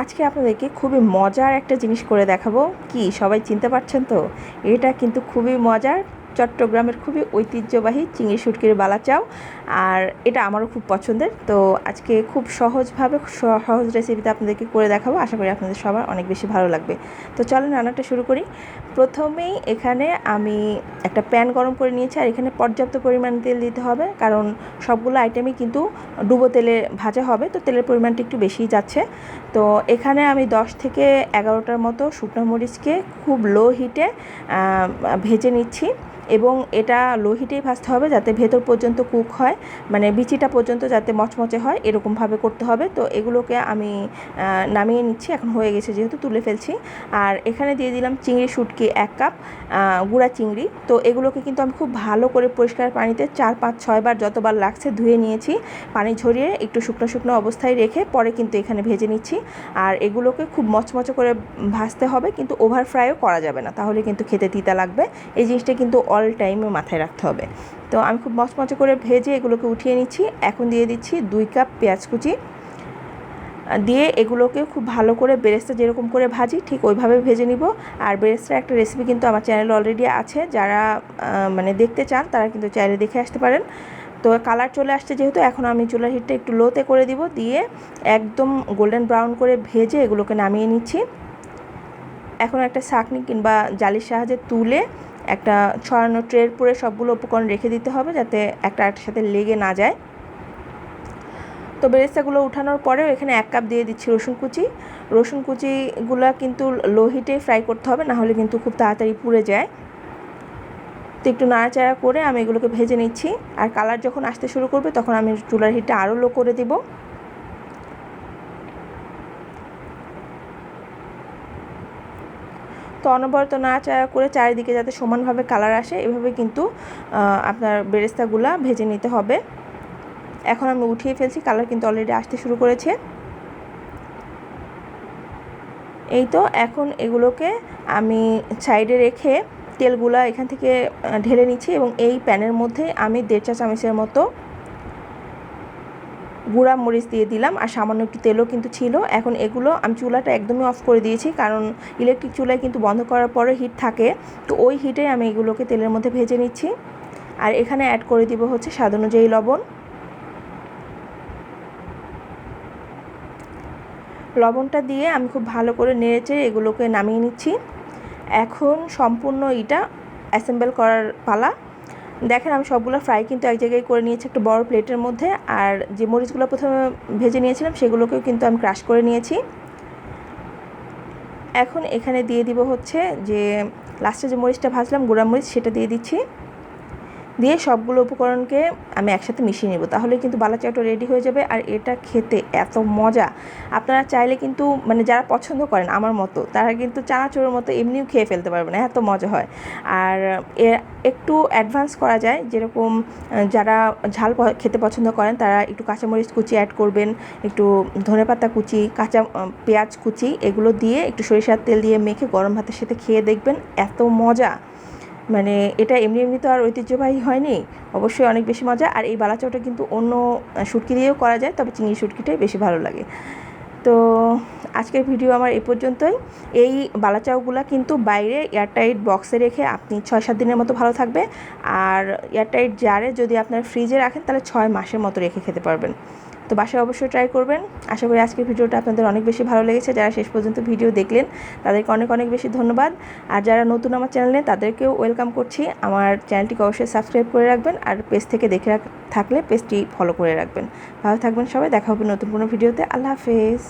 আজকে আপনাদেরকে খুবই মজার একটা জিনিস করে দেখাবো। কি সবাই চিনতে পারছেন তো? এটা কিন্তু খুবই মজার, চট্টগ্রামের খুবই ঐতিহ্যবাহী চিংড়ি শুটকির বালা চাও। আর এটা আমারও খুব পছন্দের। তো আজকে খুব সহজভাবে সহজ রেসিপিতে আপনাদেরকে করে দেখাবো। আশা করি আপনাদের সবার অনেক বেশি ভালো লাগবে। তো চলেন রান্নাটা শুরু করি। প্রথমেই এখানে আমি একটা প্যান গরম করে নিয়েছি, আর এখানে পর্যাপ্ত পরিমাণ তেল দিতে হবে, কারণ সবগুলো আইটেমই কিন্তু ডুবো তেলে ভাজা হবে, তো তেলের পরিমাণটা একটু বেশিই যাচ্ছে। তো এখানে আমি 10 থেকে 11টার মতো শুকনো মরিচকে খুব লো হিটে ভেজে নিচ্ছি, এবং এটা লো হিটেই ভাজতে হবে যাতে ভেতর পর্যন্ত কুক হয়, মানে বিচিটা পর্যন্ত যাতে মচমচে হয়, এরকমভাবে করতে হবে। তো এগুলোকে আমি নামিয়ে নিচ্ছি, এখন হয়ে গেছে যেহেতু তুলে ফেলছি। আর এখানে দিয়ে দিলাম চিংড়ি শুটকি 1 কাপ, গুঁড়া চিংড়ি। তো এগুলোকে কিন্তু আমি খুব ভালো করে পরিষ্কার পানিতে 4, 5, 6 বার যতবার লাগছে ধুয়ে নিয়েছি, পানি ঝরিয়ে একটু শুকনো শুকনো অবস্থায় রেখে পরে কিন্তু এখানে ভেজে নিচ্ছি। আর এগুলোকে খুব মচমচে করে ভাজতে হবে, কিন্তু ওভার ফ্রাইও করা যাবে না, তাহলে কিন্তু খেতে তিতা লাগবে। এই জিনিসটা কিন্তু অল টাইমে মাথায় রাখতে হবে। তো আমি খুব মচমচে করে ভেজে এগুলোকে উঠিয়ে নিচ্ছি। এখন দিয়ে দিচ্ছি 2 কাপ পেঁয়াজ কুচি, দিয়ে এগুলোকে খুব ভালো করে বেরেস্তা যেরকম করে ভাজি ঠিক ওইভাবে ভেজে নিব। আর বেরেস্তার একটা রেসিপি কিন্তু আমার চ্যানেলে অলরেডি আছে, যারা মানে দেখতে চান তারা কিন্তু চাইলে দেখে আসতে পারেন। তো কালার চলে আসছে যেহেতু, এখন আমি চুলার হিটটা একটু লোতে করে দিব, দিয়ে একদম গোল্ডেন ব্রাউন করে ভেজে এগুলোকে নামিয়ে নিচ্ছি। এখন একটা ছাঁকনি কিংবা জালির সাহায্যে তুলে একটা ছড়ানো ট্রের উপরে সবগুলো উপকরণ রেখে দিতে হবে, যাতে একটা একটার সাথে লেগে না যায়। তো বেরেস্তাগুলো উঠানোর পরেও এখানে 1 কাপ দিয়ে দিচ্ছি রসুন কুচি। রসুন কুচিগুলো কিন্তু লো হিটে ফ্রাই করতে হবে, না হলে কিন্তু খুব তাড়াতাড়ি পুড়ে যায়। তো একটু নাড়াচাড়া করে আমি এগুলোকে ভেজে নিচ্ছি। আর কালার যখন আসতে শুরু করবে তখন আমি চুলার হিটটা আরও লো করে দেব। তো অনবরত নাড়াচাড়া করে চারিদিকে যাতে সমানভাবে কালার আসে, এভাবে কিন্তু আপনার বেরেস্তাগুলো ভেজে নিতে হবে। এখন আমি উঠিয়ে ফেলছি, কালার কিন্তু অলরেডি আসতে শুরু করেছে। এই তো এখন এগুলোকে আমি সাইডে রেখে তেলগুলা এখান থেকে ঢেলে নিচ্ছি, এবং এই প্যানের মধ্যে আমি 1.5 চা চামচের মতো গুঁড়া মরিচ দিয়ে দিলাম, আর সামান্য একটু তেলও কিন্তু ছিল। এখন এগুলো আমি চুলাটা একদমই অফ করে দিয়েছি, কারণ ইলেকট্রিক চুলায় কিন্তু বন্ধ করার পরে হিট থাকে, তো ওই হিটে আমি এগুলোকে তেলের মধ্যে ভেজে নিচ্ছি। আর এখানে অ্যাড করে দিব হচ্ছে স্বাদ অনুযায়ী লবণ। লবণটা দিয়ে আমি খুব ভালো করে নেড়েচেড়ে এগুলোকে নামিয়ে নিচ্ছি। এখন সম্পূর্ণ এটা অ্যাসেম্বল করার পালা। দেখেন আমি সবগুলো ফ্রাই কিন্তু এক জায়গায় করে নিয়েছি একটা বড় প্লেটের মধ্যে, আর যে মরিচগুলো প্রথমে ভেজে নিয়েছিলাম সেগুলোকেও কিন্তু আমি ক্রাশ করে নিয়েছি। এখন এখানে দিয়ে দিব হচ্ছে যে লাস্টে যে মরিচটা ভাজলাম গুঁড়া মরিচ, সেটা দিয়ে দিচ্ছি। দিয়ে সবগুলো উপকরণকে আমি একসাথে মিশিয়ে নেব, তাহলে কিন্তু বালা চাউটা রেডি হয়ে যাবে। আর এটা খেতে এত মজা, আপনারা চাইলে কিন্তু মানে যারা পছন্দ করেন আমার মতো, তারা কিন্তু চানাচুরের মতো এমনিও খেয়ে ফেলতে পারবেন, এত মজা হয়। আর একটু অ্যাডভান্স করা যায়, যেরকম যারা ঝাল খেতে পছন্দ করেন তারা একটু কাঁচামরিচ কুচি অ্যাড করবেন, একটু ধনেপাতা কুচি, কাঁচা পেঁয়াজ কুচি, এগুলো দিয়ে একটু সরিষার তেল দিয়ে মেখে গরম ভাতের সাথে খেয়ে দেখবেন, এত মজা। মানে এটা এমনি এমনি তো আর ঐতিহ্যবাহী হয়নি, অবশ্যই অনেক বেশি মজা। আর এই বালা চাউটা কিন্তু অন্য শুটকি দিয়েও করা যায়, তবে চিংড়ি শুটকিটাই বেশি ভালো লাগে। তো আজকের ভিডিও আমার এই পর্যন্তই। এই বালা চাউগুলা কিন্তু বাইরে এয়ারটাইট বক্সে রেখে আপনি 6-7 দিনের মতো ভালো থাকবে, আর এয়ারটাইট জারে যদি আপনার ফ্রিজে রাখেন তাহলে 6 মাসের মতো রেখে খেতে পারবেন। তো বাসায় অবশ্যই ট্রাই করবেন। আশা করি আজকের ভিডিওটা আপনাদের অনেক বেশি ভালো লেগেছে। যারা শেষ পর্যন্ত ভিডিও দেখলেন তাদেরকে অনেক অনেক বেশি ধন্যবাদ। আর যারা নতুন আমার চ্যানেলে তাদেরকেও ওয়েলকাম করছি। আমার চ্যানেলটিকে অবশ্যই সাবস্ক্রাইব করে রাখবেন, আর পেজ থেকে দেখে থাকলে পেজটি ফলো করে রাখবেন। ভালো থাকবেন সবাই, দেখা হবে নতুন কোনো ভিডিওতে। আল্লাহ হাফেজ।